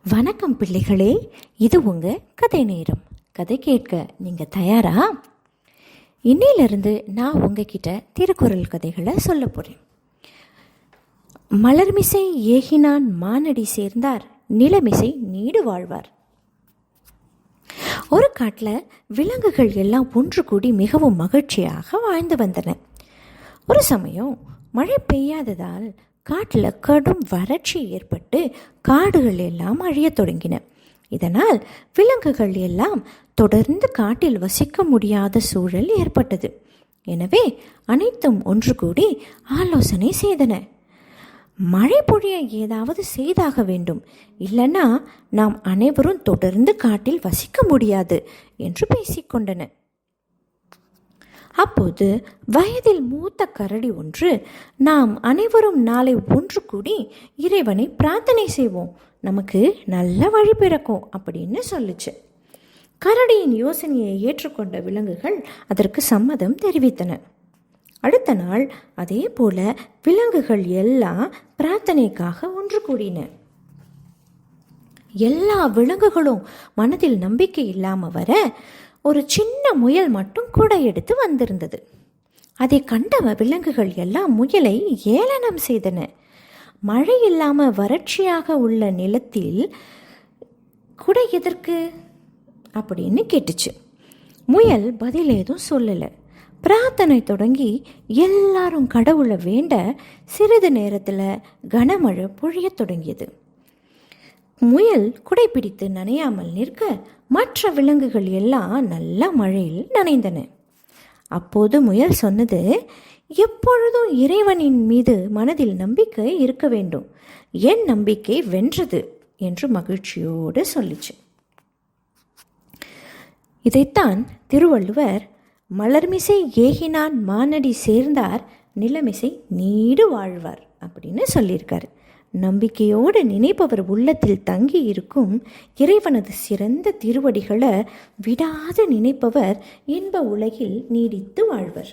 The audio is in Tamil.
வணக்கம் பிள்ளைகளே, இது உங்கள் கதை நேரம். கதை கேட்க நீங்கள் தயாரா? இன்னிலிருந்து நான் உங்ககிட்ட திருக்குறள் கதைகளை சொல்ல போகிறேன். மலர்மிசை ஏகினான் மானடி சேர்ந்தார், நிலமிசை நீடு வாழ்வார். ஒரு காட்டில் விலங்குகள் எல்லாம் ஒன்று கூடி மிகவும் மகிழ்ச்சியாக வாழ்ந்து வந்தன. ஒரு சமயம் மழை பெய்யாததால் காட்டில் கடும் வறட்சி ஏற்பட்டு காடுகள் எல்லாம் அழியத் தொடங்கின. இதனால் விலங்குகள் எல்லாம் தொடர்ந்து காட்டில் வசிக்க முடியாத சூழல் ஏற்பட்டது. எனவே அனைத்தும் ஒன்று கூடி ஆலோசனை செய்தன. மழை பொழிய ஏதாவது செய்தாக வேண்டும், இல்லைன்னா நாம் அனைவரும் தொடர்ந்து காட்டில் வசிக்க முடியாது என்று பேசிக்கொண்டன. அப்போது வயதில் மூத்த கரடி ஒன்று, நாம் அனைவரும் நாளை ஒன்று கூடி இறைவனை பிரார்த்தனை செய்வோம், நமக்கு நல்ல வழி பிறக்கும் அப்படின்னு சொல்லுச்சு. கரடியின் யோசனையை ஏற்றுக்கொண்ட விலங்குகள் அதற்கு சம்மதம் தெரிவித்தன. அடுத்த நாள் அதே போல விலங்குகள் எல்லாம் பிரார்த்தனைக்காக ஒன்று கூடின. எல்லா விலங்குகளும் மனதில் நம்பிக்கை இல்லாமல் வர ஒரு சின்ன முயல் மட்டும் கூட எடுத்து வந்திருந்தது. அதை கண்ட விலங்குகள் எல்லாம் முயலை ஏளனம் செய்தன. மழை இல்லாமல் வறட்சியாக உள்ள நிலத்தில் கூட எதற்கு அப்படின்னு கேட்டுச்சு. முயல் பதில் ஏதும் சொல்லலை. பிரார்த்தனை தொடங்கி எல்லாரும் கடவுளை வேண்ட சிறிது நேரத்தில் கனமழை பொழிய தொடங்கியது. முயல் குடைப்பிடித்து நனையாமல் நிற்க மற்ற விலங்குகள் எல்லாம் நல்ல மழையில் நனைந்தன. அப்போது முயல் சொன்னது, எப்பொழுதும் இறைவனின் மீது மனதில் நம்பிக்கை இருக்க வேண்டும், என் நம்பிக்கை வென்றது என்று மகிழ்ச்சியோடு சொல்லிச்சு. இதைத்தான் திருவள்ளுவர் மலர்மிசை ஏகினான் மானடி சேர்ந்தார், நிலமிசை நீடு வாழ்வார் அப்படின்னு சொல்லியிருக்காரு. நம்பிக்கையோடு நினைப்பவர் உள்ளத்தில் தங்கி இருக்கும் இறைவனது சிறந்த திருவடிகளை விடாது நினைப்பவர் இன்ப உலகில் நீடித்து வாழ்வர்.